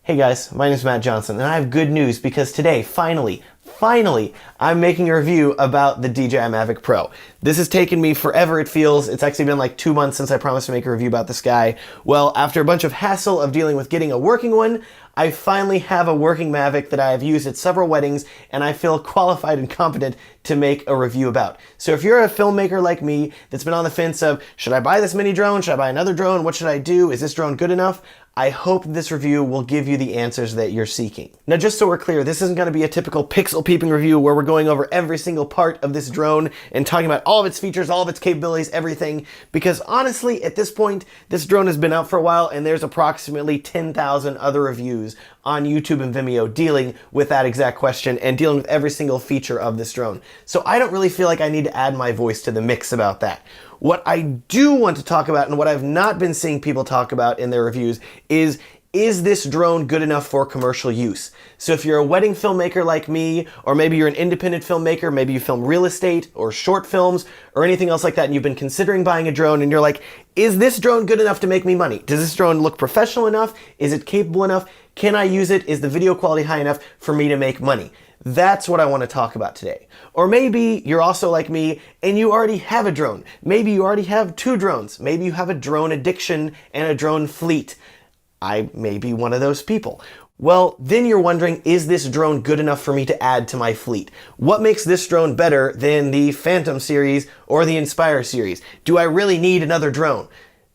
Hey guys, my name is Matt Johnson, and I have good news because today, finally, I'm making a review about the DJI Mavic Pro. This has taken me forever, it feels. It's actually been like 2 months since I promised to make a review about this guy. Well, after a bunch of hassle of dealing with getting a working one, I finally have a working Mavic that I have used at several weddings, and I feel qualified and competent to make a review about. So if you're a filmmaker like me that's been on the fence of, should I buy this mini drone? Should I buy another drone? What should I do? Is this drone good enough? I hope this review will give you the answers that you're seeking. Now, just so we're clear, this isn't going to be a typical pixel peeping review where we're going over every single part of this drone and talking about all of its features, all of its capabilities, everything, because honestly, at this point, this drone has been out for a while and there's approximately 10,000 other reviews on YouTube and Vimeo dealing with that exact question and dealing with every single feature of this drone. So I don't really feel like I need to add my voice to the mix about that. What I do want to talk about, and what I've not been seeing people talk about in their reviews, is this drone good enough for commercial use? So if you're a wedding filmmaker like me, or maybe you're an independent filmmaker, maybe you film real estate or short films or anything else like that, and you've been considering buying a drone and you're like, is this drone good enough to make me money? Does this drone look professional enough? Is it capable enough? Can I use it? Is the video quality high enough for me to make money? That's what I want to talk about today. Or maybe you're also like me and you already have a drone. Maybe you already have 2 drones. Maybe you have a drone addiction and a drone fleet. I may be one of those people. Well, then you're wondering, is this drone good enough for me to add to my fleet? What makes this drone better than the Phantom series or the Inspire series? Do I really need another drone?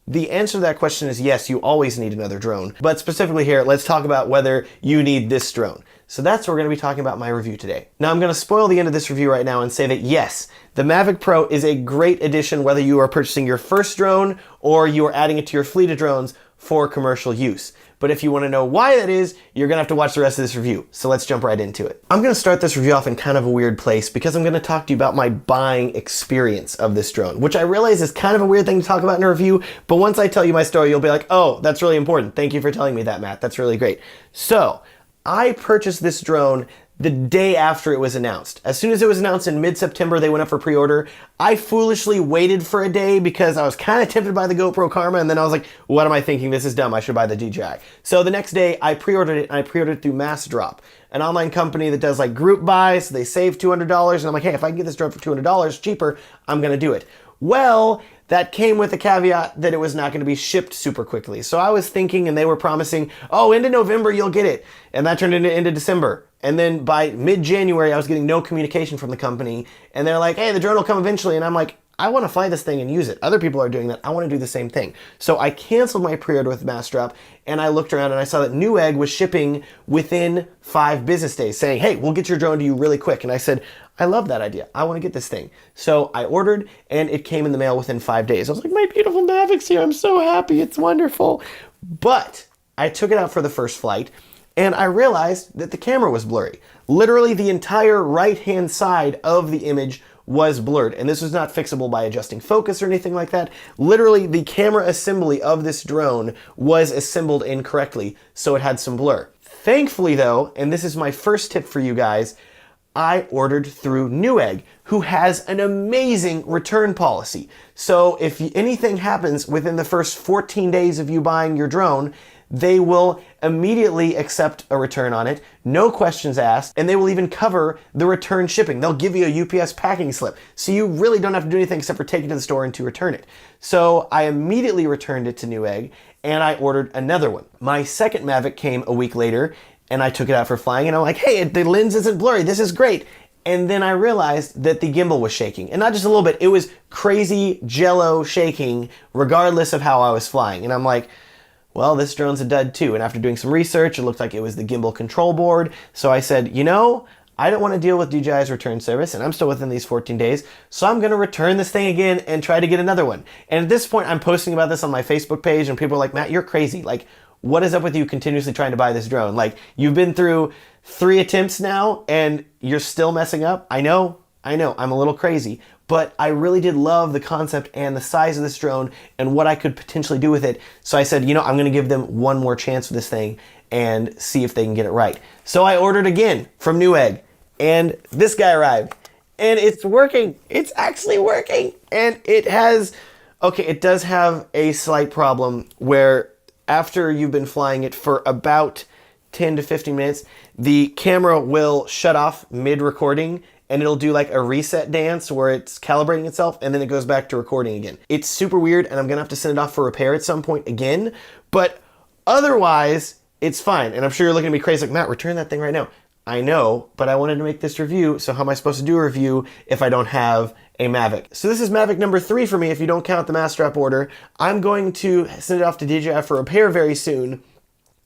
The answer to that question is yes, you always need another drone. But specifically here, let's talk about whether you need this drone. So that's what we're going to be talking about in my review today. Now I'm going to spoil the end of this review right now and say that yes, the Mavic Pro is a great addition whether you are purchasing your first drone or you are adding it to your fleet of drones for commercial use. But if you want to know why that is, you're going to have to watch the rest of this review. So let's jump right into it. I'm going to start this review off in kind of a weird place because I'm going to talk to you about my buying experience of this drone, which I realize is kind of a weird thing to talk about in a review, but once I tell you my story, you'll be like, oh, that's really important. Thank you for telling me that, Matt. That's really great. So I purchased this drone the day after it was announced. As soon as it was announced in mid-September, they went up for pre-order. I foolishly waited for a day because I was kind of tempted by the GoPro Karma, and then I was like, what am I thinking? This is dumb. I should buy the DJI. So the next day, I pre-ordered it, and I pre-ordered it through Mass Drop, an online company that does like group buys. So they save $200, and I'm like, hey, if I can get this drone for $200 cheaper, I'm going to do it. Well, that came with the caveat that it was not going to be shipped super quickly. So I was thinking, and they were promising, oh, into November, you'll get it. And that turned into December. And then by mid-January, I was getting no communication from the company. And they're like, hey, the drone will come eventually. And I'm like, I want to fly this thing and use it. Other people are doing that. I want to do the same thing. So I canceled my pre-order with Mass Drop, and I looked around and I saw that Newegg was shipping within 5 business days, saying, hey, we'll get your drone to you really quick. And I said, I love that idea. I want to get this thing. So I ordered, and it came in the mail within 5 days. I was like, my beautiful Mavic's here. I'm so happy. It's wonderful. But I took it out for the first flight, and I realized that the camera was blurry. Literally the entire right-hand side of the image was blurred, and this was not fixable by adjusting focus or anything like that. Literally, the camera assembly of this drone was assembled incorrectly, so it had some blur. Thankfully though, and this is my first tip for you guys, I ordered through Newegg, who has an amazing return policy. So if anything happens within the first 14 days of you buying your drone, they will immediately accept a return on it, no questions asked, and they will even cover the return shipping. They'll give you a UPS packing slip, so you really don't have to do anything except for take it to the store and to return it. So I immediately returned it to Newegg, and I ordered another one. My second Mavic came a week later, and I took it out for flying, and I'm like, hey, the lens isn't blurry, this is great. And then I realized that the gimbal was shaking, and not just a little bit, it was crazy jello shaking regardless of how I was flying. And I'm like, well, this drone's a dud too. And after doing some research, it looked like it was the gimbal control board. So I said, you know, I don't want to deal with DJI's return service, and I'm still within these 14 days, so I'm going to return this thing again and try to get another one. And at this point, I'm posting about this on my Facebook page, and people are like, Matt, you're crazy. Like, what is up with you continuously trying to buy this drone? Like, you've been through 3 attempts now, and you're still messing up? I know, I'm a little crazy. But I really did love the concept and the size of this drone and what I could potentially do with it. So I said, you know, I'm going to give them one more chance with this thing and see if they can get it right. So I ordered again from Newegg, and this guy arrived, and it's working. It's actually working. And it has, okay, it does have a slight problem where after you've been flying it for about 10 to 15 minutes, the camera will shut off mid-recording and it'll do like a reset dance where it's calibrating itself and then it goes back to recording again. It's super weird and I'm gonna have to send it off for repair at some point again, but otherwise it's fine. And I'm sure you're looking at me crazy like, Matt, return that thing right now. I know, but I wanted to make this review, so how am I supposed to do a review if I don't have a Mavic? So this is Mavic number 3 for me if you don't count the mass strap order. I'm going to send it off to DJI for repair very soon,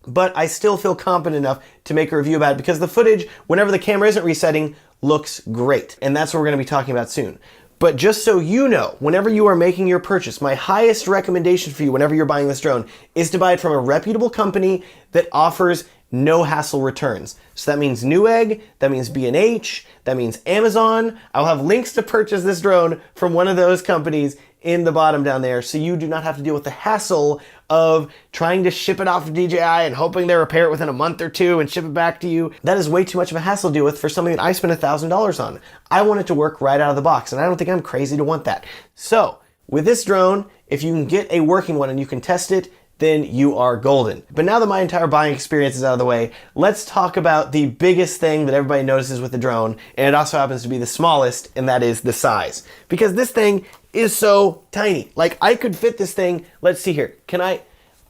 but I still feel confident enough to make a review about it because the footage, whenever the camera isn't resetting, looks great. And that's what we're gonna be talking about soon. But just so you know, whenever you are making your purchase, my highest recommendation for you whenever you're buying this drone is to buy it from a reputable company that offers no hassle returns. So that means Newegg, that means B&H, that means Amazon. I'll have links to purchase this drone from one of those companies in the bottom down there so you do not have to deal with the hassle of trying to ship it off to DJI and hoping they repair it within a month or two and ship it back to you. That is way too much of a hassle to deal with for something that I spent $1,000 on. I want it to work right out of the box and I don't think I'm crazy to want that. So with this drone, if you can get a working one and you can test it, then you are golden. But now that my entire buying experience is out of the way, let's talk about the biggest thing that everybody notices with the drone, and it also happens to be the smallest, and that is the size. Because this thing is so tiny. Like, I could fit this thing, let's see here,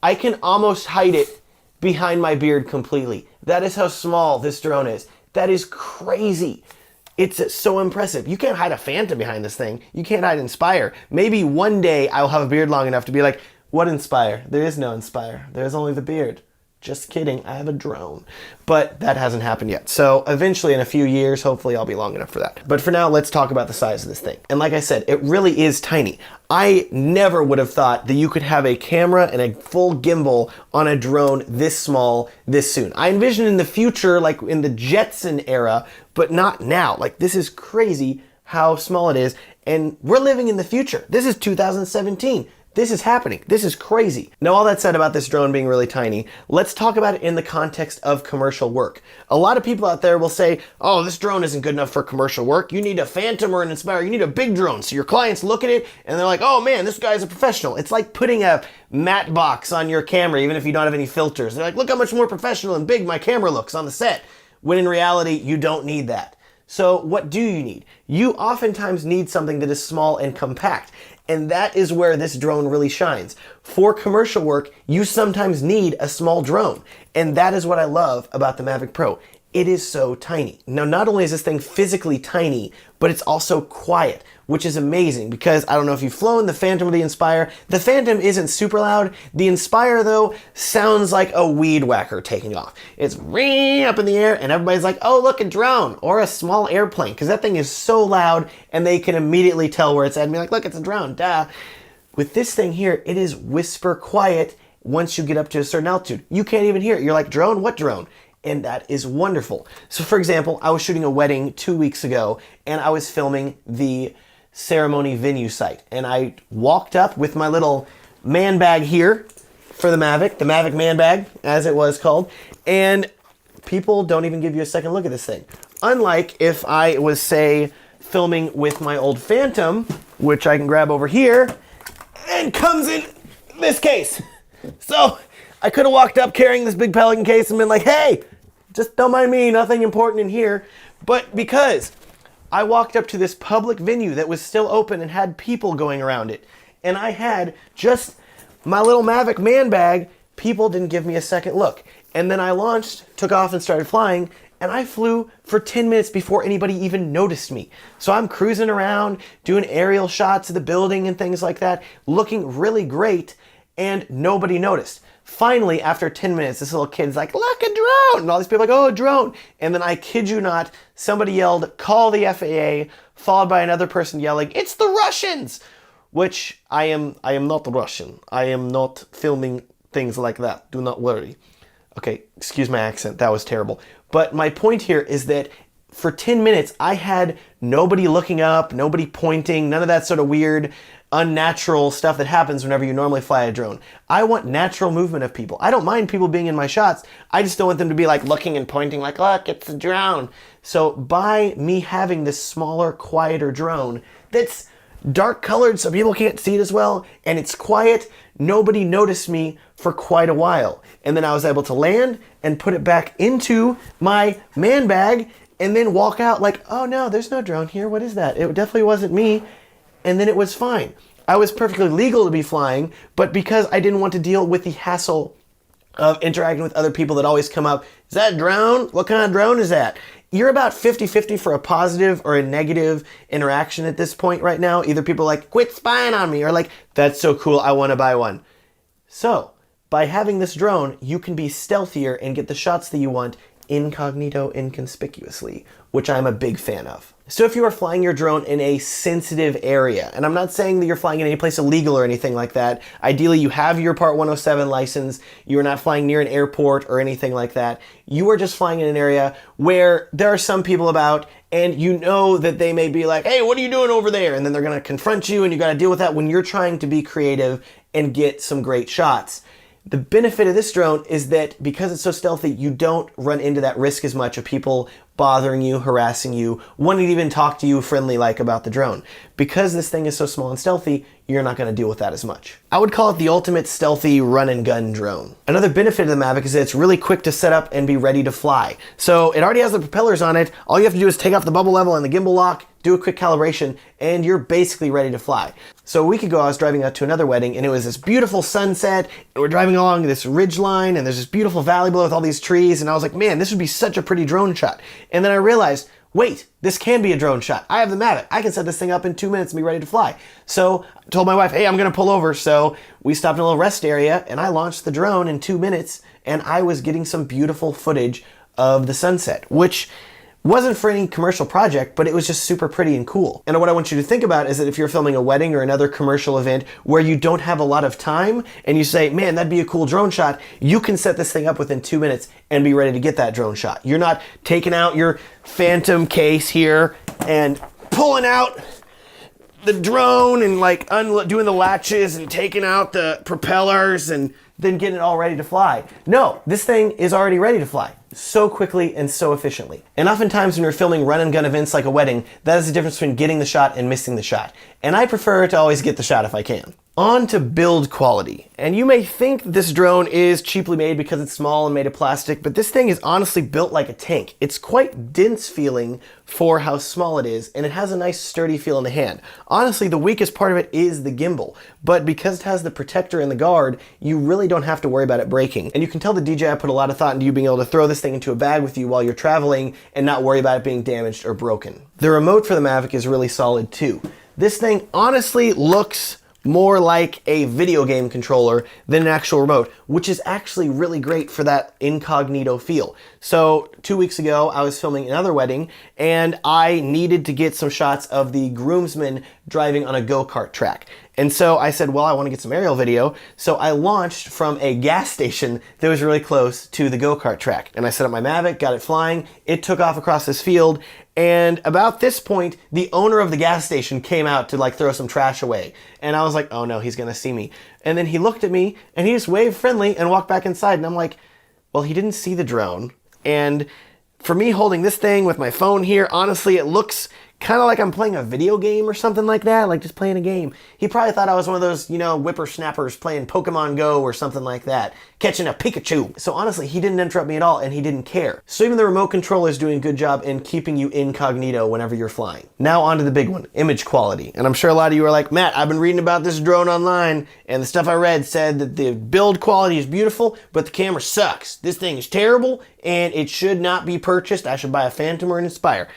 I can almost hide it behind my beard completely. That is how small this drone is. That is crazy. It's so impressive. You can't hide a Phantom behind this thing. You can't hide Inspire. Maybe one day I'll have a beard long enough to be like, what Inspire? There is no Inspire. There's only the beard. Just kidding, I have a drone. But that hasn't happened yet. So eventually in a few years, hopefully I'll be long enough for that. But for now, let's talk about the size of this thing. And like I said, it really is tiny. I never would have thought that you could have a camera and a full gimbal on a drone this small, this soon. I envision in the future, like in the Jetson era, but not now. Like, this is crazy how small it is. And we're living in the future. This is 2017. This is happening. This is crazy. Now, all that said about this drone being really tiny, let's talk about it in the context of commercial work. A lot of people out there will say, oh, this drone isn't good enough for commercial work. You need a Phantom or an Inspire. You need a big drone. So your clients look at it and they're like, oh man, this guy's a professional. It's like putting a matte box on your camera, even if you don't have any filters. They're like, look how much more professional and big my camera looks on the set. When in reality, you don't need that. So what do you need? You oftentimes need something that is small and compact. And that is where this drone really shines. For commercial work, you sometimes need a small drone. And that is what I love about the Mavic Pro. It is so tiny. Now, not only is this thing physically tiny, but it's also quiet, which is amazing because I don't know if you've flown the Phantom or the Inspire. The Phantom isn't super loud. The Inspire, though, sounds like a weed whacker taking off. It's up in the air and everybody's like, oh, look, a drone or a small airplane, because that thing is so loud and they can immediately tell where it's at and be like, look, it's a drone, duh. With this thing here, it is whisper quiet once you get up to a certain altitude. You can't even hear it. You're like, drone? What drone? And that is wonderful. So for example, I was shooting a wedding 2 weeks ago and I was filming the ceremony venue site. And I walked up with my little man bag here for the Mavic man bag, as it was called. And people don't even give you a second look at this thing. Unlike if I was, say, filming with my old Phantom, which I can grab over here, and comes in this case. So I could have walked up carrying this big Pelican case and been like, hey, just don't mind me, nothing important in here. But because I walked up to this public venue that was still open and had people going around it, and I had just my little Mavic man bag, people didn't give me a second look. And then I launched, took off and started flying, and I flew for 10 minutes before anybody even noticed me. So I'm cruising around, doing aerial shots of the building and things like that, looking really great, and nobody noticed. Finally, after 10 minutes, this little kid's like, look, a drone! And all these people are like, oh, a drone! And then I kid you not, somebody yelled, call the FAA, followed by another person yelling, it's the Russians! Which I am not Russian. I am not filming things like that. Do not worry. Okay, excuse my accent. That was terrible. But my point here is that for 10 minutes, I had nobody looking up, nobody pointing, none of that sort of weird, unnatural stuff that happens whenever you normally fly a drone. I want natural movement of people. I don't mind people being in my shots. I just don't want them to be like looking and pointing like, look, it's a drone. So by me having this smaller, quieter drone that's dark colored so people can't see it as well, and it's quiet. Nobody noticed me for quite a while. And then I was able to land and put it back into my man bag and then walk out like, oh no, there's no drone here. What is that? It definitely wasn't me. And then it was fine. I was perfectly legal to be flying, but because I didn't want to deal with the hassle of interacting with other people that always come up, is that a drone? What kind of drone is that? You're about 50-50 for a positive or a negative interaction at this point right now. Either people are like, quit spying on me, or like, that's so cool, I want to buy one. So, by having this drone, you can be stealthier and get the shots that you want incognito, inconspicuously, which I'm a big fan of. So if you are flying your drone in a sensitive area, and I'm not saying that you're flying in any place illegal or anything like that, ideally you have your Part 107 license, you're not flying near an airport or anything like that, you are just flying in an area where there are some people about and you know that they may be like, hey, what are you doing over there? And then they're gonna confront you and you gotta deal with that when you're trying to be creative and get some great shots. The benefit of this drone is that because it's so stealthy, you don't run into that risk as much of people bothering you, harassing you, wanting to even talk to you friendly like about the drone. Because this thing is so small and stealthy, you're not going to deal with that as much. I would call it the ultimate stealthy run and gun drone. Another benefit of the Mavic is that it's really quick to set up and be ready to fly. So it already has the propellers on it. All you have to do is take off the bubble level and the gimbal lock, do a quick calibration, and you're basically ready to fly. So a week ago, I was driving out to another wedding, and it was this beautiful sunset, and we're driving along this ridge line, and there's this beautiful valley below with all these trees, and I was like, man, this would be such a pretty drone shot. And then I realized, wait, this can be a drone shot. I have the Mavic. I can set this thing up in 2 minutes and be ready to fly. So I told my wife, hey, I'm gonna pull over. So we stopped in a little rest area, and I launched the drone in 2 minutes, and I was getting some beautiful footage of the sunset, which wasn't for any commercial project, but it was just super pretty and cool. And what I want you to think about is that if you're filming a wedding or another commercial event where you don't have a lot of time and you say, man, that'd be a cool drone shot, you can set this thing up within 2 minutes and be ready to get that drone shot. You're not taking out your Phantom case here and pulling out the drone and like doing the latches and taking out the propellers and then getting it all ready to fly. No, this thing is already ready to fly so quickly and so efficiently. And oftentimes when you're filming run and gun events like a wedding, that is the difference between getting the shot and missing the shot. And I prefer to always get the shot if I can. On to build quality. And you may think this drone is cheaply made because it's small and made of plastic, but this thing is honestly built like a tank. It's quite dense feeling for how small it is, and it has a nice sturdy feel in the hand. Honestly, the weakest part of it is the gimbal, but because it has the protector and the guard, you really don't have to worry about it breaking. And you can tell the DJI put a lot of thought into you being able to throw this thing into a bag with you while you're traveling and not worry about it being damaged or broken. The remote for the Mavic is really solid too. This thing honestly looks more like a video game controller than an actual remote, which is actually really great for that incognito feel. So 2 weeks ago, I was filming another wedding and I needed to get some shots of the groomsmen driving on a go-kart track. And so I said, well, I want to get some aerial video. So I launched from a gas station that was really close to the go-kart track. And I set up my Mavic, got it flying. It took off across this field. And about this point, the owner of the gas station came out to like throw some trash away. And I was like, oh no, he's gonna see me. And then he looked at me and he just waved friendly and walked back inside. And I'm like, well, he didn't see the drone. And for me holding this thing with my phone here, honestly, it looks kind of like I'm playing a video game or something like that, like just playing a game. He probably thought I was one of those, you know, whippersnappers playing Pokemon Go or something like that, catching a Pikachu. So honestly, he didn't interrupt me at all and he didn't care. So even the remote controller is doing a good job in keeping you incognito whenever you're flying. Now on to the big one, image quality. And I'm sure a lot of you are like, Matt, I've been reading about this drone online and the stuff I read said that the build quality is beautiful, but the camera sucks. This thing is terrible and it should not be purchased. I should buy a Phantom or an Inspire.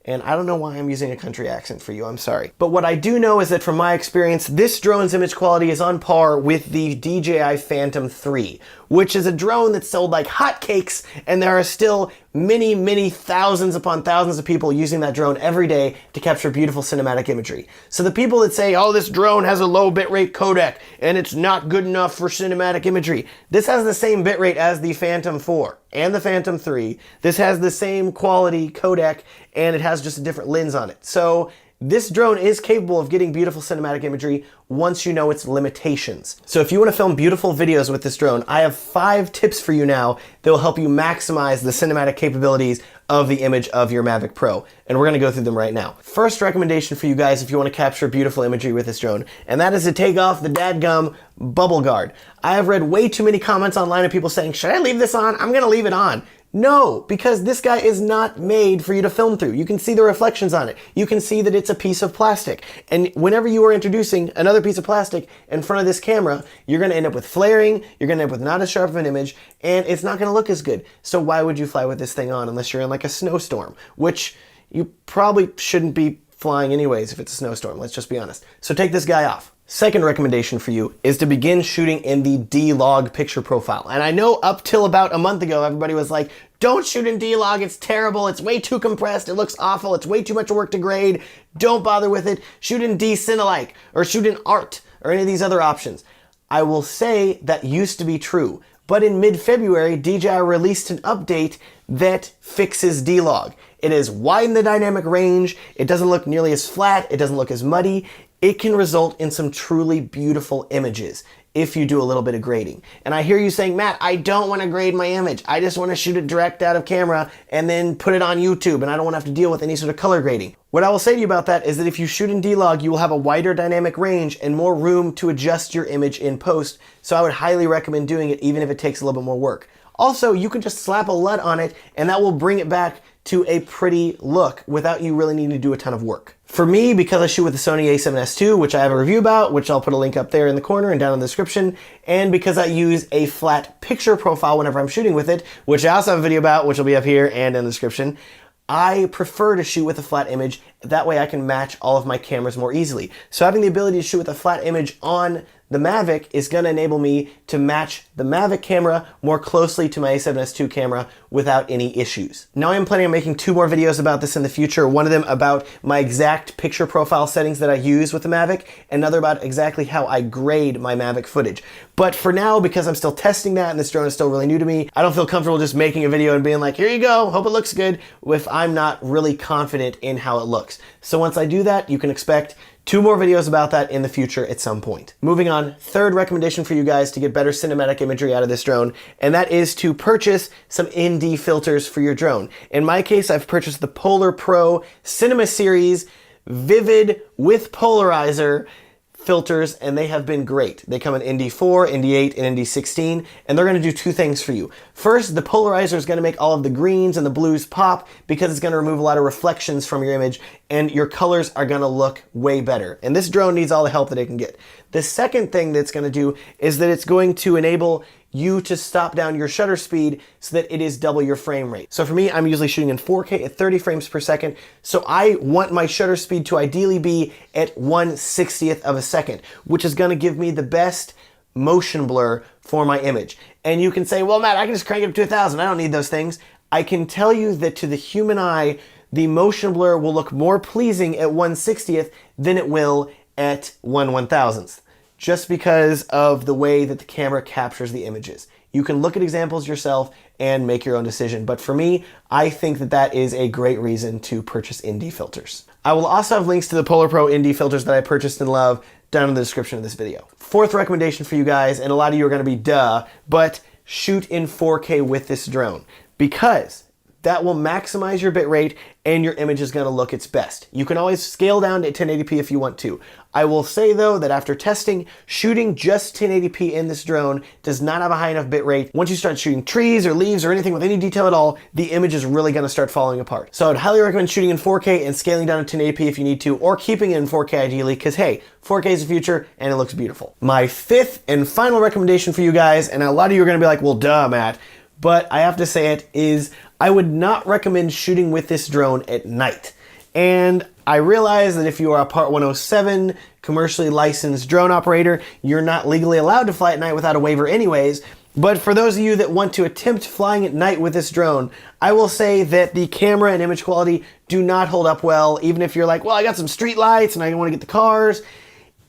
And I don't know why I'm using a country accent for you, I'm sorry. But what I do know is that from my experience, this drone's image quality is on par with the DJI Phantom 3, which is a drone that sold like hotcakes, and there are still many, many thousands upon thousands of people using that drone every day to capture beautiful cinematic imagery. So the people that say, oh, this drone has a low bitrate codec and it's not good enough for cinematic imagery, this has the same bitrate as the Phantom 4 and the Phantom 3. This has the same quality codec and it has just a different lens on it. So this drone is capable of getting beautiful cinematic imagery once you know its limitations. So if you want to film beautiful videos with this drone, I have 5 tips for you now that will help you maximize the cinematic capabilities of the image of your Mavic Pro. And we're gonna go through them right now. First recommendation for you guys if you wanna capture beautiful imagery with this drone, and that is to take off the dadgum bubble guard. I have read way too many comments online of people saying, should I leave this on? I'm gonna leave it on. No, because this guy is not made for you to film through. You can see the reflections on it. You can see that it's a piece of plastic. And whenever you are introducing another piece of plastic in front of this camera, you're gonna end up with flaring, you're gonna end up with not as sharp of an image, and it's not gonna look as good. So why would you fly with this thing on unless you're in like a snowstorm, which you probably shouldn't be flying anyways if it's a snowstorm, let's just be honest. So take this guy off. Second recommendation for you is to begin shooting in the D-Log picture profile. And I know up till about a month ago, everybody was like, don't shoot in D-Log, it's terrible, it's way too compressed, it looks awful, it's way too much work to grade, don't bother with it, shoot in D-Cinelike, or shoot in Art, or any of these other options. I will say that used to be true, but in mid-February, DJI released an update that fixes D-Log. It has widened the dynamic range, it doesn't look nearly as flat, it doesn't look as muddy. It can result in some truly beautiful images if you do a little bit of grading. And I hear you saying, Matt, I don't want to grade my image. I just want to shoot it direct out of camera and then put it on YouTube, and I don't want to have to deal with any sort of color grading. What I will say to you about that is that if you shoot in D-Log, you will have a wider dynamic range and more room to adjust your image in post. So I would highly recommend doing it even if it takes a little bit more work. Also, you can just slap a LUT on it and that will bring it back to a pretty look without you really needing to do a ton of work. For me, because I shoot with the Sony a7S II, which I have a review about, which I'll put a link up there in the corner and down in the description, and because I use a flat picture profile whenever I'm shooting with it, which I also have a video about, which will be up here and in the description, I prefer to shoot with a flat image. That way I can match all of my cameras more easily. So having the ability to shoot with a flat image on the Mavic is going to enable me to match the Mavic camera more closely to my a7S II camera without any issues. Now I am planning on making 2 more videos about this in the future. One of them about my exact picture profile settings that I use with the Mavic, another about exactly how I grade my Mavic footage. But for now, because I'm still testing that and this drone is still really new to me, I don't feel comfortable just making a video and being like, here you go, hope it looks good, if I'm not really confident in how it looks. So once I do that, you can expect 2 more videos about that in the future at some point. Moving on, third recommendation for you guys to get better cinematic imagery out of this drone, and that is to purchase some ND filters for your drone. In my case, I've purchased the Polar Pro Cinema Series Vivid with Polarizer filters, and they have been great. They come in ND4, ND8, and ND16, and they're gonna do 2 things for you. First, the polarizer is gonna make all of the greens and the blues pop because it's gonna remove a lot of reflections from your image, and your colors are gonna look way better. And this drone needs all the help that it can get. The second thing that it's gonna do is that it's going to enable you to stop down your shutter speed so that it is double your frame rate. So for me, I'm usually shooting in 4K at 30 frames per second, so I want my shutter speed to ideally be at 1/60th of a second, which is gonna give me the best motion blur for my image. And you can say, well, Matt, I can just crank it up to 1,000. I don't need those things. I can tell you that to the human eye, the motion blur will look more pleasing at 1/60th than it will at 1/1000th. Just because of the way that the camera captures the images. You can look at examples yourself and make your own decision, but for me, I think that that is a great reason to purchase ND filters. I will also have links to the Polar Pro ND filters that I purchased and love down in the description of this video. Fourth recommendation for you guys, and a lot of you are gonna be duh, but shoot in 4K with this drone, because that will maximize your bitrate and your image is gonna look its best. You can always scale down to 1080p if you want to. I will say though that after testing, shooting just 1080p in this drone does not have a high enough bitrate. Once you start shooting trees or leaves or anything with any detail at all, the image is really gonna start falling apart. So I'd highly recommend shooting in 4K and scaling down to 1080p if you need to, or keeping it in 4K ideally, because hey, 4K is the future and it looks beautiful. My 5th and final recommendation for you guys, and a lot of you are gonna be like, well duh, Matt, but I have to say it, is I would not recommend shooting with this drone at night. And I realize that if you are a Part 107 commercially licensed drone operator, you're not legally allowed to fly at night without a waiver anyways. But for those of you that want to attempt flying at night with this drone, I will say that the camera and image quality do not hold up well, even if you're like, well, I got some street lights and I want to get the cars.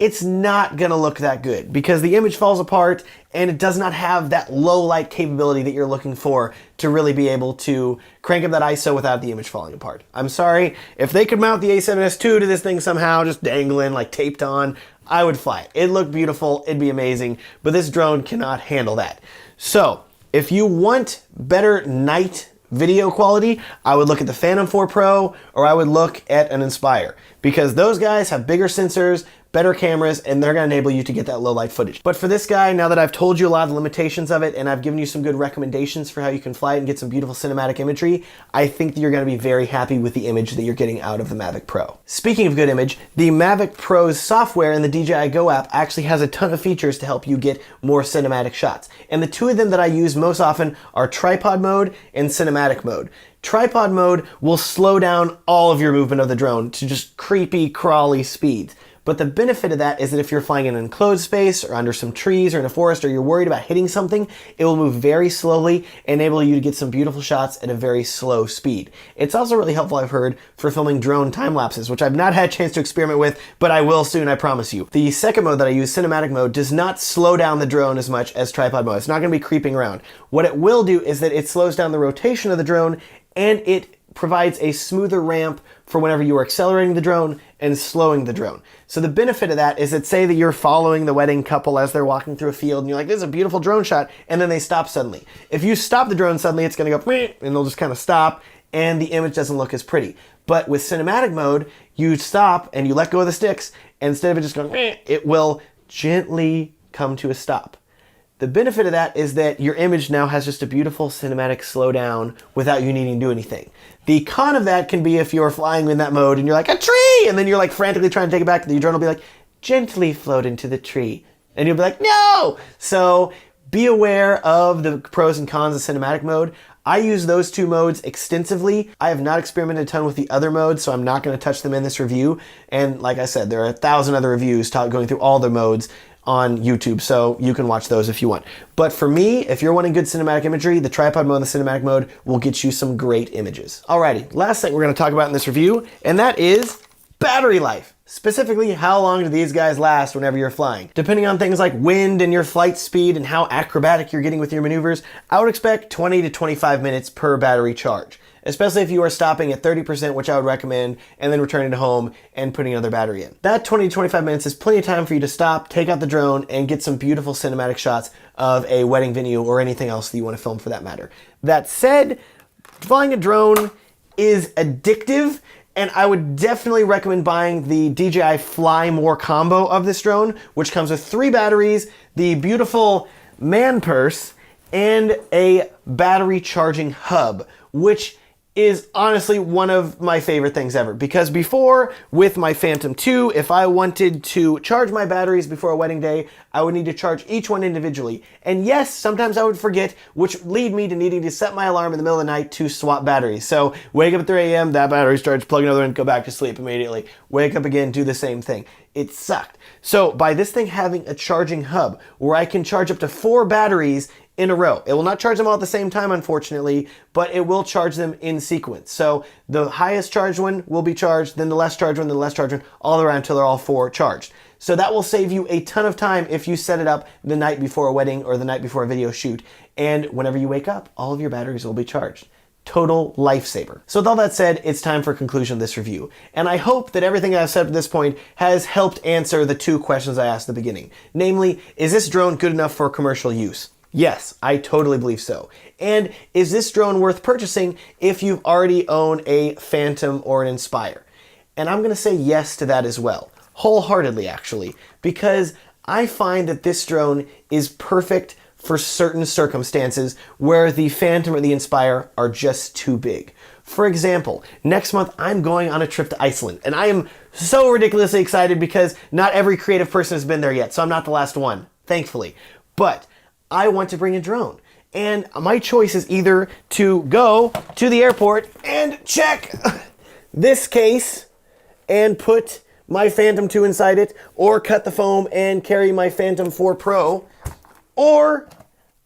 it's not gonna look that good because the image falls apart and it does not have that low light capability that you're looking for to really be able to crank up that ISO without the image falling apart. I'm sorry, if they could mount the A7S II to this thing somehow, just dangling, like taped on, I would fly it. It'd look beautiful, it'd be amazing, but this drone cannot handle that. So, if you want better night video quality, I would look at the Phantom 4 Pro or I would look at an Inspire because those guys have bigger sensors, better cameras, and they're gonna enable you to get that low light footage. But for this guy, now that I've told you a lot of the limitations of it and I've given you some good recommendations for how you can fly it and get some beautiful cinematic imagery, I think that you're gonna be very happy with the image that you're getting out of the Mavic Pro. Speaking of good image, the Mavic Pro's software in the DJI Go app actually has a ton of features to help you get more cinematic shots. And the two of them that I use most often are tripod mode and cinematic mode. Tripod mode will slow down all of your movement of the drone to just creepy, crawly speeds. But the benefit of that is that if you're flying in an enclosed space or under some trees or in a forest or you're worried about hitting something, it will move very slowly and enable you to get some beautiful shots at a very slow speed. It's also really helpful, I've heard, for filming drone time lapses, which I've not had a chance to experiment with, but I will soon, I promise you. The second mode that I use, cinematic mode, does not slow down the drone as much as tripod mode. It's not going to be creeping around. What it will do is that it slows down the rotation of the drone and it provides a smoother ramp for whenever you are accelerating the drone and slowing the drone. So the benefit of that is that say that you're following the wedding couple as they're walking through a field and you're like, this is a beautiful drone shot, and then they stop suddenly. If you stop the drone suddenly, it's gonna go and they'll just kind of stop and the image doesn't look as pretty. But with cinematic mode, you stop and you let go of the sticks, and instead of it just going, it will gently come to a stop. The benefit of that is that your image now has just a beautiful cinematic slowdown without you needing to do anything. The con of that can be if you're flying in that mode and you're like, a tree! And then you're like frantically trying to take it back, the drone will be like, gently float into the tree. And you'll be like, no! So be aware of the pros and cons of cinematic mode. I use those two modes extensively. I have not experimented a ton with the other modes, so I'm not going to touch them in this review. And like I said, there are 1,000 other reviews going through all the modes on YouTube, so you can watch those if you want. But for me, if you're wanting good cinematic imagery, the tripod mode and the cinematic mode will get you some great images. Alrighty, last thing we're going to talk about in this review, and that is battery life. Specifically, how long do these guys last whenever you're flying? Depending on things like wind and your flight speed and how acrobatic you're getting with your maneuvers, I would expect 20 to 25 minutes per battery charge. Especially if you are stopping at 30%, which I would recommend, and then returning to home and putting another battery in. That 20 to 25 minutes is plenty of time for you to stop, take out the drone, and get some beautiful cinematic shots of a wedding venue or anything else that you want to film for that matter. That said, flying a drone is addictive, and I would definitely recommend buying the DJI Fly More combo of this drone, which comes with 3 batteries, the beautiful man purse, and a battery charging hub, which is honestly one of my favorite things ever. Because before, with my Phantom 2, if I wanted to charge my batteries before a wedding day, I would need to charge each one individually. And yes, sometimes I would forget, which would lead me to needing to set my alarm in the middle of the night to swap batteries. So wake up at 3 a.m., that battery's charged, plug another in, go back to sleep immediately. Wake up again, do the same thing. It sucked. So by this thing having a charging hub where I can charge up to 4 batteries in a row. It will not charge them all at the same time, unfortunately, but it will charge them in sequence. So the highest charged one will be charged, then the less charged one, then the less charged one, all around until they're all 4 charged. So that will save you a ton of time if you set it up the night before a wedding or the night before a video shoot. And whenever you wake up, all of your batteries will be charged. Total lifesaver. So with all that said, it's time for conclusion of this review. And I hope that everything I've said at this point has helped answer the 2 questions I asked at the beginning. Namely, is this drone good enough for commercial use? Yes, I totally believe so. And is this drone worth purchasing if you've already owned a Phantom or an Inspire? And I'm going to say yes to that as well. Wholeheartedly, actually. Because I find that this drone is perfect for certain circumstances where the Phantom or the Inspire are just too big. For example, next month I'm going on a trip to Iceland, and I am so ridiculously excited because not every creative person has been there yet, so I'm not the last one, thankfully. But I want to bring a drone, and my choice is either to go to the airport and check this case and put my Phantom 2 inside it, or cut the foam and carry my Phantom 4 Pro, or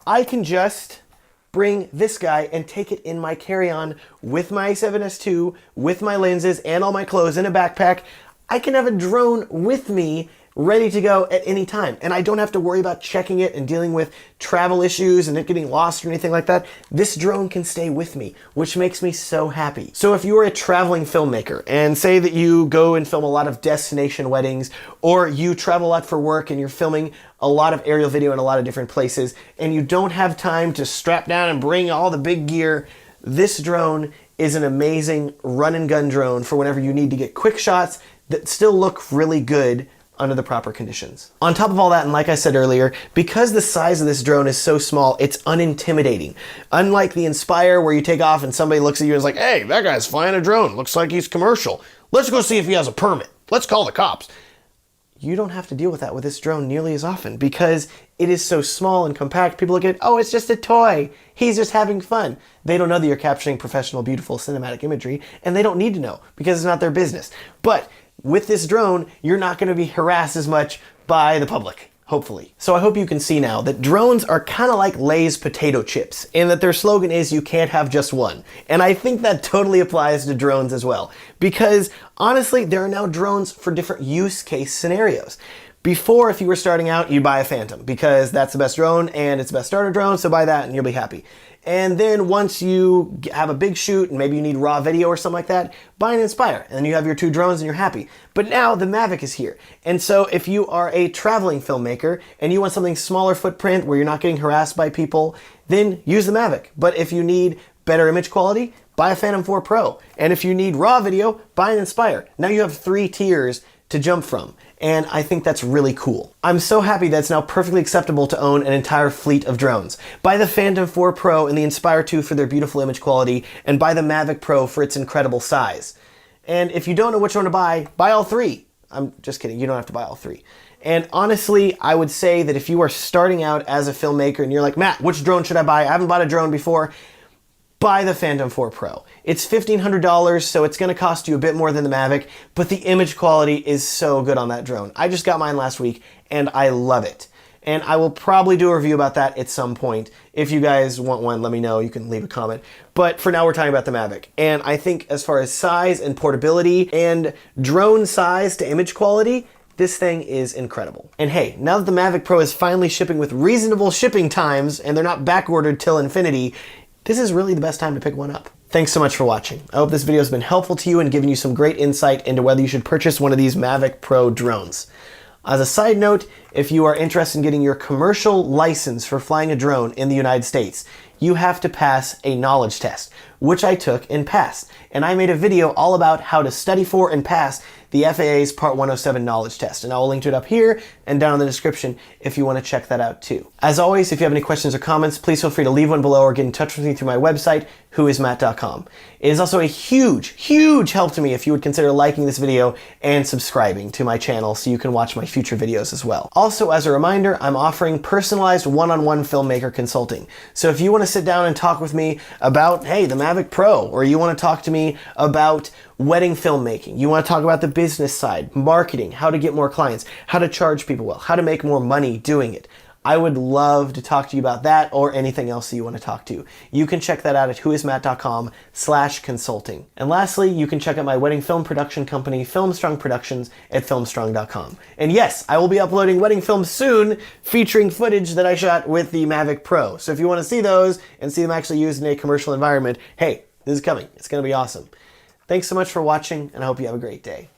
I can just bring this guy and take it in my carry-on with my A7S II, with my lenses and all my clothes in a backpack. I can have a drone with me ready to go at any time. And I don't have to worry about checking it and dealing with travel issues and it getting lost or anything like that. This drone can stay with me, which makes me so happy. So if you are a traveling filmmaker and say that you go and film a lot of destination weddings, or you travel a lot for work and you're filming a lot of aerial video in a lot of different places, and you don't have time to strap down and bring all the big gear, this drone is an amazing run and gun drone for whenever you need to get quick shots that still look really good under the proper conditions. On top of all that, and like I said earlier, because the size of this drone is so small, it's unintimidating. Unlike the Inspire, where you take off and somebody looks at you and is like, hey, that guy's flying a drone, looks like he's commercial. Let's go see if he has a permit. Let's call the cops. You don't have to deal with that with this drone nearly as often because it is so small and compact. People look at it, oh, it's just a toy. He's just having fun. They don't know that you're capturing professional, beautiful cinematic imagery, and they don't need to know because it's not their business. But with this drone, you're not going to be harassed as much by the public, hopefully. So I hope you can see now that drones are kind of like Lay's potato chips, and that their slogan is you can't have just one. And I think that totally applies to drones as well, because honestly, there are now drones for different use case scenarios. Before, if you were starting out, you'd buy a Phantom because that's the best drone and it's the best starter drone, so buy that and you'll be happy. And then once you have a big shoot and maybe you need raw video or something like that, buy an Inspire and then you have your two drones and you're happy. But now the Mavic is here. And so if you are a traveling filmmaker and you want something smaller footprint where you're not getting harassed by people, then use the Mavic. But if you need better image quality, buy a Phantom 4 Pro. And if you need raw video, buy an Inspire. Now you have 3 tiers to jump from. And I think that's really cool. I'm so happy that it's now perfectly acceptable to own an entire fleet of drones. Buy the Phantom 4 Pro and the Inspire 2 for their beautiful image quality, and buy the Mavic Pro for its incredible size. And if you don't know which one to buy all 3. I'm just kidding, you don't have to buy all 3. And honestly, I would say that if you are starting out as a filmmaker and you're like, Matt, which drone should I buy? I haven't bought a drone before. Buy the Phantom 4 Pro. It's $1,500, so it's gonna cost you a bit more than the Mavic, but the image quality is so good on that drone. I just got mine last week, and I love it. And I will probably do a review about that at some point. If you guys want one, let me know. You can leave a comment. But for now, we're talking about the Mavic. And I think as far as size and portability and drone size to image quality, this thing is incredible. And hey, now that the Mavic Pro is finally shipping with reasonable shipping times, and they're not back-ordered till infinity, this is really the best time to pick one up. Thanks so much for watching. I hope this video has been helpful to you and given you some great insight into whether you should purchase one of these Mavic Pro drones. As a side note, if you are interested in getting your commercial license for flying a drone in the United States, you have to pass a knowledge test, which I took and passed. And I made a video all about how to study for and pass the FAA's Part 107 knowledge test. And I will link to it up here and down in the description if you want to check that out too. As always, if you have any questions or comments, please feel free to leave one below or get in touch with me through my website, whoismatt.com. It is also a huge, huge help to me if you would consider liking this video and subscribing to my channel so you can watch my future videos as well. Also, as a reminder, I'm offering personalized one-on-one filmmaker consulting. So if you want to sit down and talk with me about, hey, the Mavic Pro, or you want to talk to me about wedding filmmaking, you want to talk about the business side, marketing, how to get more clients, how to charge people well, how to make more money doing it, I would love to talk to you about that or anything else that you want to talk to. You can check that out at whoismatt.com/consulting. And lastly, you can check out my wedding film production company, Filmstrong Productions, at filmstrong.com. And yes, I will be uploading wedding films soon featuring footage that I shot with the Mavic Pro. So if you want to see those and see them actually used in a commercial environment, hey, this is coming. It's going to be awesome. Thanks so much for watching, and I hope you have a great day.